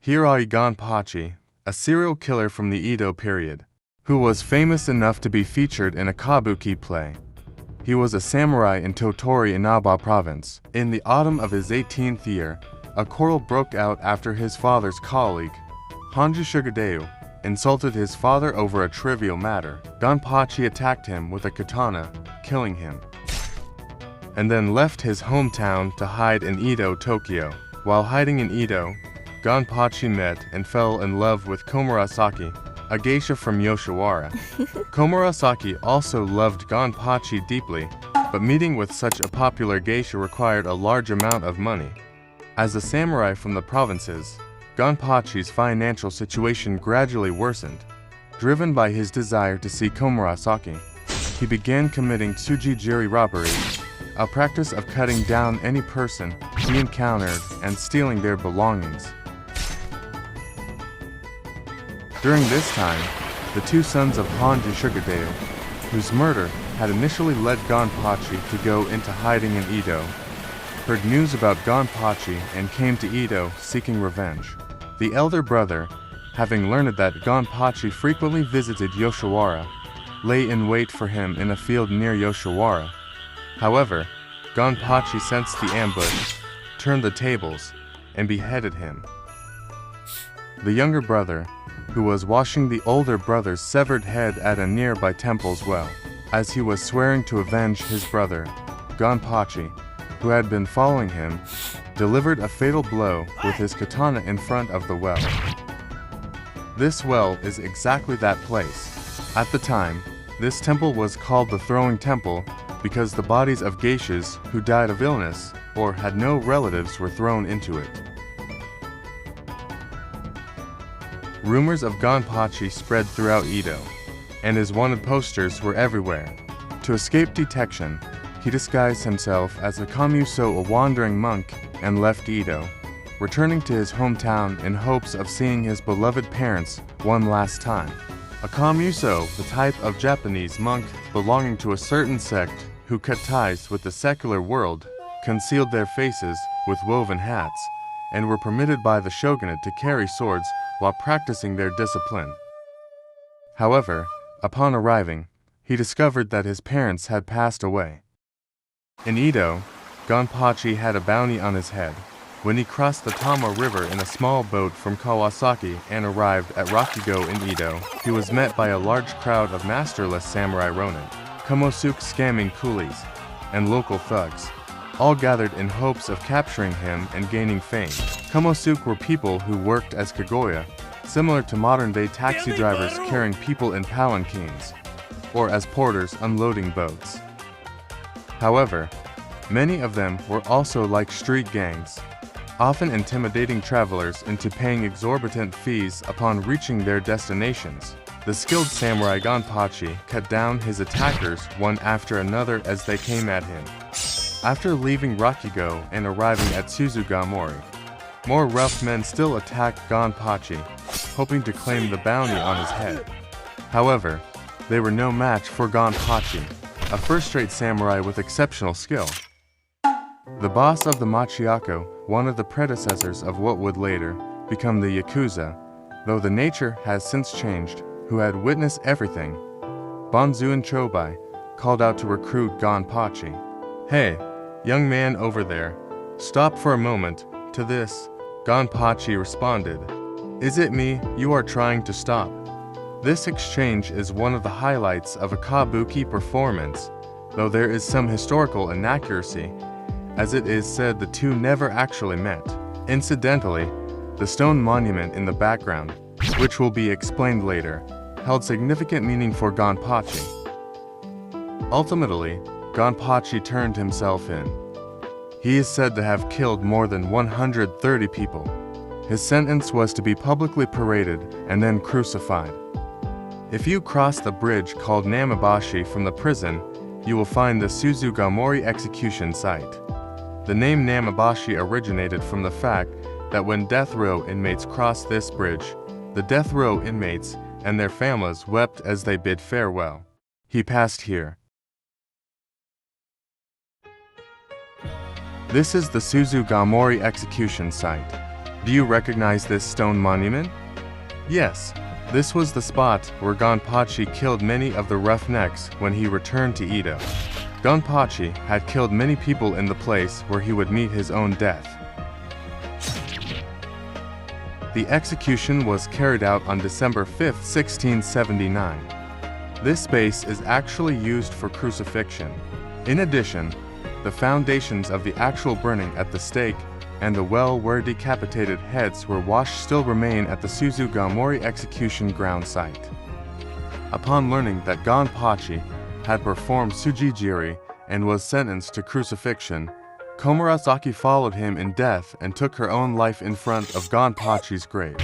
Hirai Gonpachi, a serial killer from the Edo period, who was famous enough to be featured in a kabuki play. He was a samurai in Tottori Inaba province. In the autumn of his 18th year, a quarrel broke out after his father's colleague, Hanju Shugadeu, insulted his father over a trivial matter. Gonpachi attacked him with a katana, killing him, and then left his hometown to hide in Edo, Tokyo. While hiding in Edo, Gonpachi met and fell in love with Komurasaki, a geisha from Yoshiwara. Komurasaki also loved Gonpachi deeply, but meeting with such a popular geisha required a large amount of money. As a samurai from the provinces, Gonpachi's financial situation gradually worsened. Driven by his desire to see Komurasaki, he began committing tsujijiri robbery, a practice of cutting down any person he encountered and stealing their belongings. During this time, the two sons of Hanju Shugadeu, whose murder had initially led Gonpachi to go into hiding in Edo, heard news about Gonpachi and came to Edo seeking revenge. The elder brother, having learned that Gonpachi frequently visited Yoshiwara, lay in wait for him in a field near Yoshiwara. However, Gonpachi sensed the ambush, turned the tables, and beheaded him. The younger brother, who was washing the older brother's severed head at a nearby temple's well, as he was swearing to avenge his brother, Gonpachi, who had been following him, delivered a fatal blow with his katana in front of the well. This well is exactly that place. At the time, this temple was called the Throwing Temple because the bodies of geishas who died of illness or had no relatives were thrown into it. Rumors of Gonpachi spread throughout Edo, and his wanted posters were everywhere. To escape detection, he disguised himself as a kamuso, a wandering monk, and left Edo, returning to his hometown in hopes of seeing his beloved parents one last time. A kamuso, the type of Japanese monk belonging to a certain sect who cut ties with the secular world, concealed their faces with woven hats, and were permitted by the shogunate to carry swords while practicing their discipline. However, upon arriving, he discovered that his parents had passed away. In Edo, Gonpachi had a bounty on his head. When he crossed the Tama River in a small boat from Kawasaki and arrived at Rakigo in Edo, he was met by a large crowd of masterless samurai ronin, kamosuke scamming coolies, and local thugs, all gathered in hopes of capturing him and gaining fame. Kamosuke were people who worked as kagoya, similar to modern-day taxi drivers carrying people in palanquins, or as porters unloading boats. However, many of them were also like street gangs, often intimidating travelers into paying exorbitant fees upon reaching their destinations. The skilled samurai Gonpachi cut down his attackers one after another as they came at him. After leaving Rakigo and arriving at Suzugamori, more rough men still attacked Gonpachi, hoping to claim the bounty on his head. However, they were no match for Gonpachi, a first-rate samurai with exceptional skill. The boss of the Machiako, one of the predecessors of what would later become the Yakuza, though the nature has since changed, who had witnessed everything, Bonzuin Chobai, called out to recruit Gonpachi. "Hey, young man over there, stop for a moment." To this, Gonpachi responded, "Is it me you are trying to stop?" This exchange is one of the highlights of a kabuki performance, though there is some historical inaccuracy, as it is said the two never actually met. Incidentally, the stone monument in the background, which will be explained later, held significant meaning for Gonpachi. Ultimately, Gonpachi turned himself in. He is said to have killed more than 130 people. His sentence was to be publicly paraded and then crucified. If you cross the bridge called Namabashi from the prison, you will find the Suzugamori execution site. The name Namabashi originated from the fact that when death row inmates crossed this bridge, the death row inmates and their families wept as they bid farewell. He passed here. This is the Suzugamori execution site. Do you recognize this stone monument? Yes, this was the spot where Gonpachi killed many of the roughnecks when he returned to Edo. Gonpachi had killed many people in the place where he would meet his own death. The execution was carried out on December 5, 1679. This space is actually used for crucifixion. In addition, the foundations of the actual burning at the stake and the well where decapitated heads were washed still remain at the Suzugamori execution ground site. Upon learning that Gonpachi had performed sujigiri and was sentenced to crucifixion, Komurasaki followed him in death and took her own life in front of Gonpachi's grave.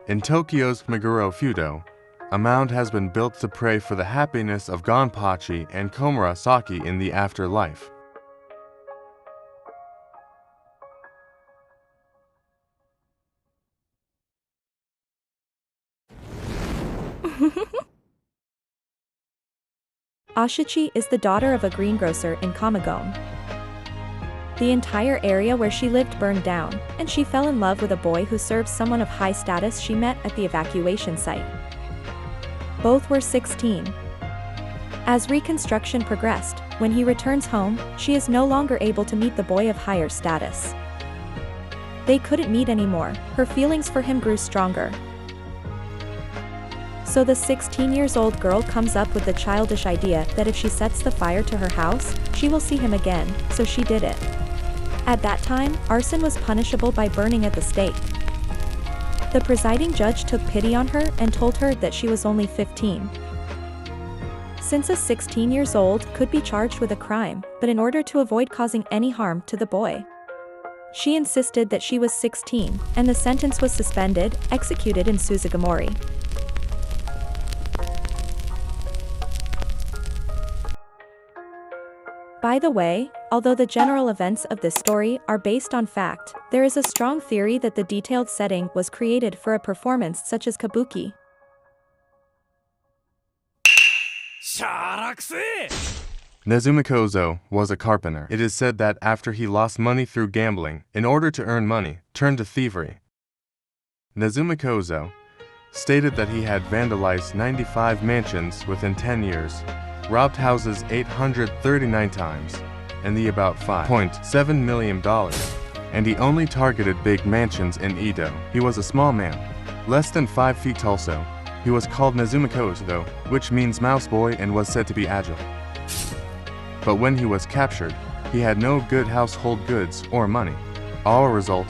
In Tokyo's Meguro Fudo, a mound has been built to pray for the happiness of Gonpachi and Komurasaki in the afterlife. Oshichi is the daughter of a greengrocer in Kamagome. The entire area where she lived burned down, and she fell in love with a boy who served someone of high status she met at the evacuation site. Both were 16. As reconstruction progressed, when he returns home, she is no longer able to meet the boy of higher status. They couldn't meet anymore, her feelings for him grew stronger. So the 16-year-old girl comes up with the childish idea that if she sets the fire to her house, she will see him again, so she did it. At that time, arson was punishable by burning at the stake. The presiding judge took pity on her and told her that she was only 15. Since a 16-year-old could be charged with a crime, but in order to avoid causing any harm to the boy, she insisted that she was 16, and the sentence was suspended, executed in Suzugamori. By the way, although the general events of this story are based on fact, there is a strong theory that the detailed setting was created for a performance such as kabuki. Nezumi Kozo was a carpenter. It is said that after he lost money through gambling, in order to earn money, turned to thievery. Nezumi Kozo stated that he had vandalized 95 mansions within 10 years, robbed houses 839 times, and the about $5.7 million, and he only targeted big mansions in Edo. He was a small man, less than 5 feet tall, so he was called Nezumi Kozo, which means mouse boy, and was said to be agile. But when he was captured, he had no good household goods or money. As a result,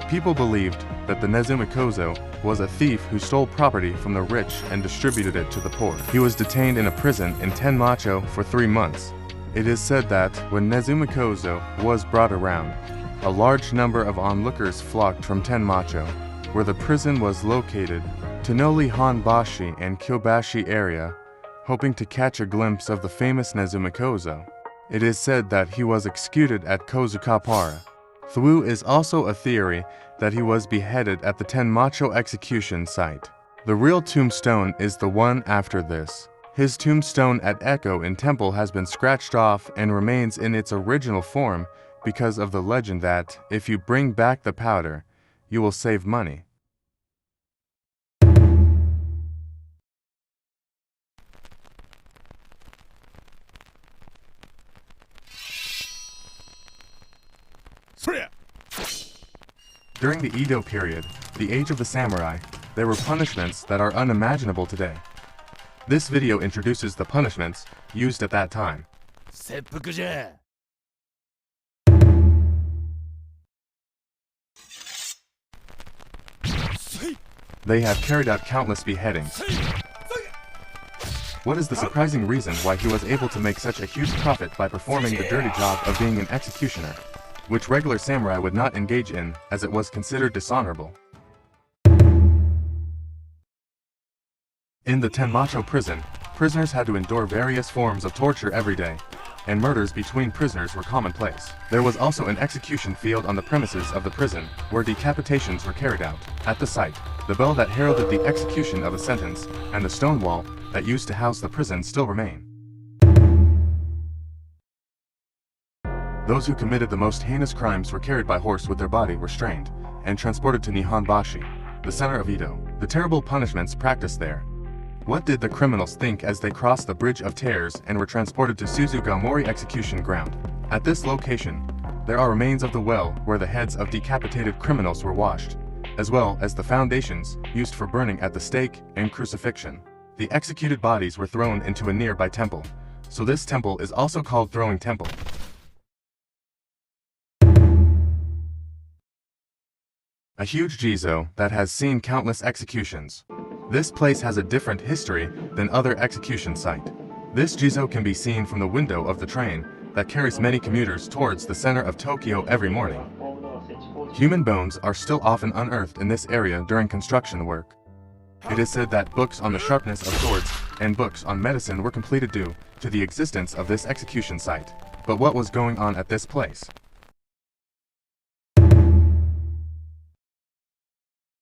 people believed that the Nezumi Kozo was a thief who stole property from the rich and distributed it to the poor. He was detained in a prison in Tenmacho for 3 months. It is said that when Nezumi Kozo was brought around, a large number of onlookers flocked from Tenmacho, where the prison was located, to Noli Hanbashi and Kyobashi area, hoping to catch a glimpse of the famous Nezumi Kozo. It is said that he was executed at Kozukapara. Thwu is also a theory that he was beheaded at the Tenmacho execution site. The real tombstone is the one after this. His tombstone at Echo in Temple has been scratched off and remains in its original form because of the legend that, if you bring back the powder, you will save money. During the Edo period, the age of the samurai, there were punishments that are unimaginable today. This video introduces the punishments used at that time. They have carried out countless beheadings. What is the surprising reason why he was able to make such a huge profit by performing the dirty job of being an executioner, which regular samurai would not engage in, as it was considered dishonorable? In the Tenmacho prison, prisoners had to endure various forms of torture every day, and murders between prisoners were commonplace. There was also an execution field on the premises of the prison, where decapitations were carried out. At the site, the bell that heralded the execution of a sentence, and the stone wall that used to house the prison still remain. Those who committed the most heinous crimes were carried by horse with their body restrained and transported to Nihonbashi, the center of Edo. The terrible punishments practiced there. What did the criminals think as they crossed the Bridge of Tears and were transported to Suzugamori execution ground? At this location, there are remains of the well where the heads of decapitated criminals were washed, as well as the foundations used for burning at the stake and crucifixion. The executed bodies were thrown into a nearby temple, so this temple is also called Throwing Temple. A huge jizo that has seen countless executions. This place has a different history than other execution site. This jizo can be seen from the window of the train that carries many commuters towards the center of Tokyo every morning. Human bones are still often unearthed in this area during construction work. It is said that books on the sharpness of swords and books on medicine were completed due to the existence of this execution site. But what was going on at this place?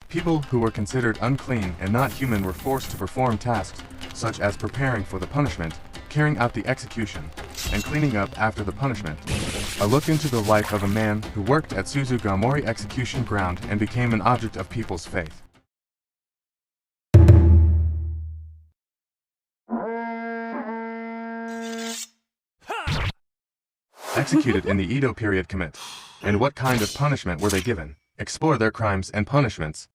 People who were considered unclean and not human were forced to perform tasks such as preparing for the punishment, carrying out the execution, and cleaning up after the punishment. A look into the life of a man who worked at Suzugamori execution ground and became an object of people's faith. Executed in the Edo period commit. And what kind of punishment were they given? Explore their crimes and punishments.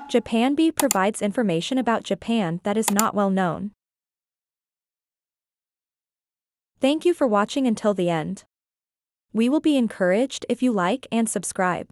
Japan provides information about Japan that is not well known. Thank you for watching until the end. We will be encouraged if you like and subscribe.